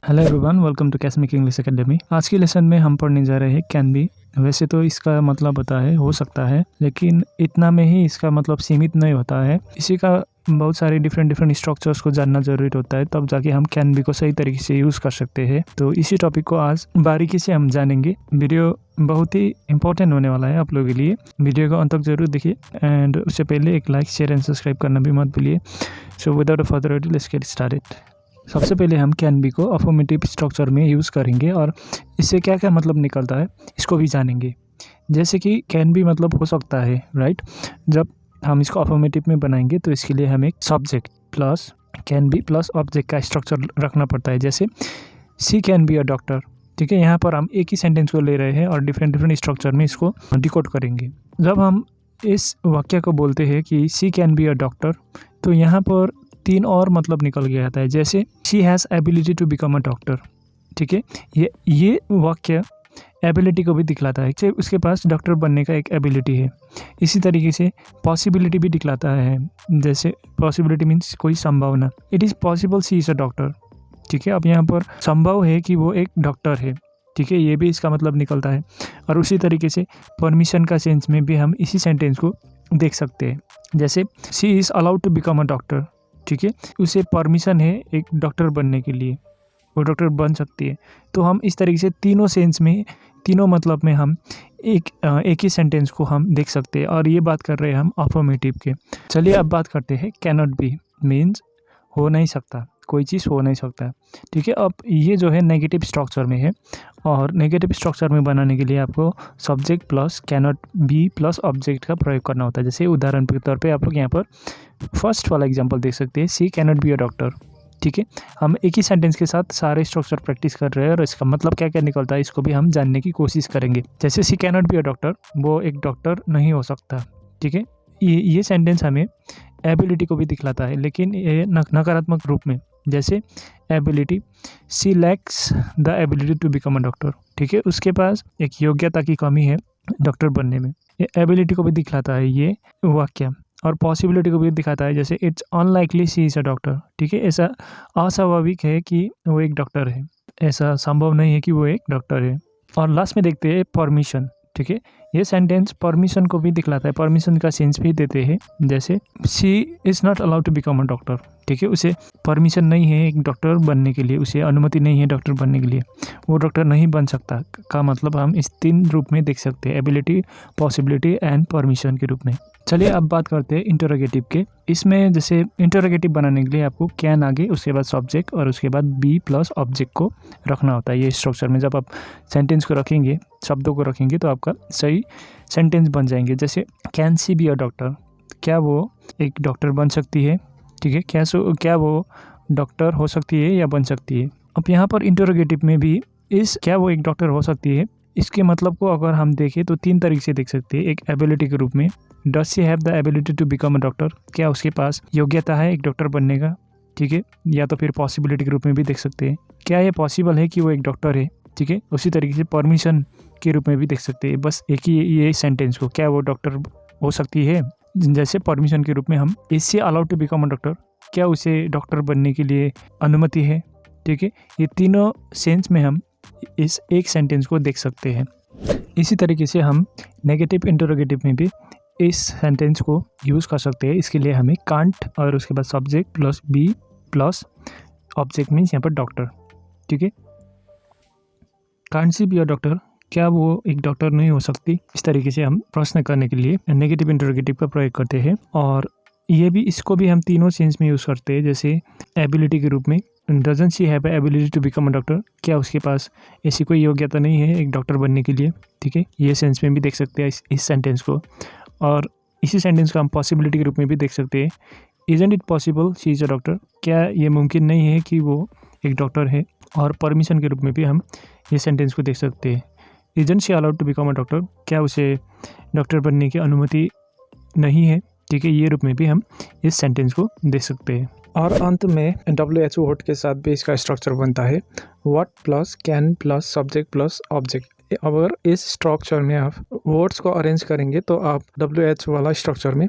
Hello everyone, welcome to cosmic English academy. आज के lesson में हम पढ़ने जा रहे हैं कैन बी। वैसे तो इसका मतलब होता है हो सकता है, लेकिन इतना में ही इसका मतलब सीमित नहीं होता है। इसी का बहुत सारे डिफरेंट स्ट्रक्चर्स को जानना जरूरी होता है, तब जाके हम कैन बी को सही तरीके से यूज़ कर सकते हैं। तो इसी टॉपिक को आज बारीकी से हम जानेंगे। वीडियो बहुत ही इंपॉर्टेंट होने वाला है आप लोगों के लिए। वीडियो को अंत तक जरूर देखिए एंड उससे पहले एक लाइक, शेयर एंड सब्सक्राइब करना भी मत भूलिए। So without further ado let's get started. सबसे पहले हम कैन बी को अफर्मेटिव स्ट्रक्चर में यूज़ करेंगे और इससे क्या क्या मतलब निकलता है इसको भी जानेंगे। जैसे कि कैन बी मतलब हो सकता है, राइट। जब हम इसको अफर्मेटिव में बनाएंगे तो इसके लिए हमें subject plus can be plus object का स्ट्रक्चर रखना पड़ता है। जैसे सी कैन बी अ डॉक्टर, ठीक है। यहाँ पर हम एक ही सेंटेंस को ले रहे हैं और डिफरेंट स्ट्रक्चर में इसको डिकोड करेंगे। जब हम इस वाक्य को बोलते हैं कि सी कैन बी अ डॉक्टर, तो यहाँ पर तीन और मतलब निकल के आता है। जैसे she has ability to become a doctor, ठीक है। ये वाक्य एबिलिटी को भी दिखलाता है कि उसके पास डॉक्टर बनने का एक एबिलिटी है। इसी तरीके से पॉसिबिलिटी भी दिखलाता है। जैसे पॉसिबिलिटी मीन्स कोई संभावना, it is possible she is a doctor, ठीक है। अब यहाँ पर संभव है कि वो एक डॉक्टर है, ठीक है। ये भी इसका मतलब निकलता है। और उसी तरीके से परमिशन का सेंस में भी हम इसी सेंटेंस को देख सकते हैं। जैसे she is allowed to become a doctor, ठीक है। उसे परमिशन है एक डॉक्टर बनने के लिए, वो डॉक्टर बन सकती है। तो हम इस तरीके से तीनों सेंस में, तीनों मतलब में हम एक ही सेंटेंस को हम देख सकते हैं। और ये बात कर रहे हैं हम अफर्मेटिव के। चलिए अब बात करते हैं कैनॉट बी, मीन्स हो नहीं सकता, कोई चीज़ हो नहीं सकता, ठीक है। अब ये जो है नेगेटिव स्ट्रक्चर में है और नेगेटिव स्ट्रक्चर में बनाने के लिए आपको subject plus cannot be plus object का प्रयोग करना होता है। जैसे उदाहरण के तौर पे आप लोग यहाँ पर फर्स्ट वाला एग्जांपल देख सकते हैं, सी कैनॉट बी अ डॉक्टर, ठीक है। हम एक ही सेंटेंस के साथ सारे स्ट्रक्चर प्रैक्टिस कर रहे हैं और इसका मतलब क्या क्या निकलता है इसको भी हम जानने की कोशिश करेंगे। जैसे सी कैनॉट बी अ डॉक्टर, वो एक डॉक्टर नहीं हो सकता, ठीक है। ये सेंटेंस हमें एबिलिटी को भी दिखलाता है, लेकिन ये नकारात्मक रूप में। जैसे ability, she lacks the ability to become a doctor, ठीक है। उसके पास एक योग्यता की कमी है डॉक्टर बनने में। ये एबिलिटी को भी दिखलाता है ये वाक्य। और पॉसिबिलिटी को भी दिखाता है। जैसे it's unlikely she is a doctor, ठीक है। ऐसा अस्वाभाविक है कि वो एक डॉक्टर है, ऐसा संभव नहीं है कि वो एक डॉक्टर है। और लास्ट में देखते हैं परमिशन, ठीक है। ये सेंटेंस परमिशन को भी दिखलाता है, परमिशन का सेंस भी देते हैं। जैसे she is not allowed to become a doctor, ठीक है। उसे परमिशन नहीं है एक डॉक्टर बनने के लिए, उसे अनुमति नहीं है डॉक्टर बनने के लिए, वो डॉक्टर नहीं बन सकता। का मतलब हम इस तीन रूप में देख सकते हैं, एबिलिटी, पॉसिबिलिटी एंड परमिशन के रूप में। चलिए अब बात करते हैं इंटरोगेटिव के। इसमें जैसे इंटरोगेटिव बनाने के लिए आपको कैन आगे, उसके बाद सब्जेक्ट और उसके बाद बी प्लस ऑब्जेक्ट को रखना होता है। ये स्ट्रक्चर में जब आप सेंटेंस को रखेंगे, शब्दों को रखेंगे, तो आपका सही सेंटेंस बन जाएंगे। जैसे can she be a doctor, क्या वो एक डॉक्टर बन सकती है, ठीक है। क्या वो डॉक्टर हो सकती है या बन सकती है। अब यहाँ पर इंटरोगेटिव में भी इस क्या वो एक डॉक्टर हो सकती है, इसके मतलब को अगर हम देखें तो तीन तरीके से देख सकते हैं। एक एबिलिटी के रूप में, does she have the ability to become a doctor, क्या उसके पास योग्यता है एक डॉक्टर बनने का, ठीक है। या तो फिर पॉसिबिलिटी के रूप में भी देख सकते हैं, क्या ये पॉसिबल है कि वो एक डॉक्टर है, ठीक है। उसी तरीके से परमिशन के रूप में भी देख सकते हैं। बस एक ही ये सेंटेंस को, क्या वो डॉक्टर हो सकती है। जैसे परमिशन के रूप में हम is she allowed to become a doctor, क्या उसे डॉक्टर बनने के लिए अनुमति है, ठीक है। ये तीनों सेंस में हम इस एक सेंटेंस को देख सकते हैं। इसी तरीके से हम नेगेटिव इंटरोगेटिव में भी इस सेंटेंस को यूज़ कर सकते हैं। इसके लिए हमें कांट और उसके बाद subject plus B plus object means यहाँ पर डॉक्टर, ठीक है। Can't she be a doctor, क्या वो एक डॉक्टर नहीं हो सकती। इस तरीके से हम प्रश्न करने के लिए नेगेटिव इंटरोगेटिव का प्रयोग करते हैं। और ये भी, इसको भी हम तीनों सेंस में यूज़ करते हैं। जैसे एबिलिटी के रूप में, doesn't she have ability to become a doctor, क्या उसके पास ऐसी कोई योग्यता नहीं है एक डॉक्टर बनने के लिए, ठीक है। ये सेंस में भी देख सकते हैं इस सेंटेंस को। और इसी सेंटेंस को हम पॉसिबिलिटी के रूप में भी देख सकते हैं। Isn't it possible she is a doctor, क्या ये मुमकिन नहीं है कि वो एक डॉक्टर है। और परमिशन के रूप में भी हम ये सेंटेंस को देख सकते हैं। Isn't she allowed to become a doctor, क्या उसे डॉक्टर बनने की अनुमति नहीं है, ठीक है। ये रूप में भी हम इस सेंटेंस को देख सकते हैं। और अंत में WHO वर्ड के साथ भी इसका स्ट्रक्चर बनता है, what plus can plus subject plus object. अगर इस स्ट्रक्चर में आप वर्ड्स को अरेंज करेंगे तो आप WH वाला स्ट्रक्चर में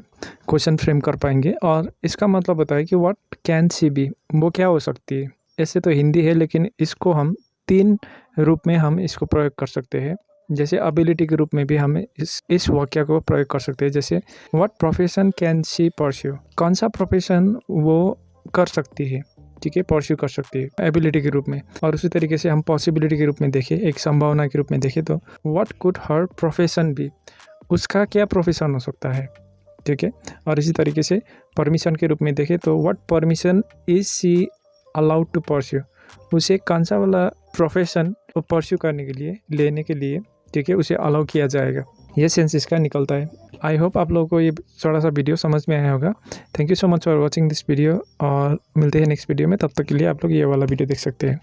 क्वेश्चन फ्रेम कर पाएंगे। और इसका मतलब होता है कि व्हाट कैन सी बी, वो क्या हो सकती है, ऐसे तो हिंदी है, लेकिन इसको हम 3 रूप में हम इसको प्रयोग कर सकते हैं। जैसे एबिलिटी के रूप में भी हम इस वाक्य को प्रयोग कर सकते हैं। जैसे what profession can she pursue, कौन सा प्रोफेशन वो कर सकती है, ठीक है, परस्यू कर सकती है एबिलिटी के रूप में। और उसी तरीके से हम पॉसिबिलिटी के रूप में देखें, एक संभावना के रूप में देखें, तो what could her profession be, उसका क्या प्रोफेशन हो सकता है, ठीक है। और इसी तरीके से परमिशन के रूप में देखें तो what permission is she allowed to pursue, उसे कौन सा वाला प्रोफेशन को परस्यू करने के लिए, लेने के लिए, ठीक है, उसे अलाउ किया जाएगा। ये सेंस इसका निकलता है। आई होप आप लोगों को ये थोड़ा सा वीडियो समझ में आया होगा। Thank you so much for watching this video, और मिलते हैं नेक्स्ट वीडियो में। तब तक के लिए आप लोग ये वाला वीडियो देख सकते हैं।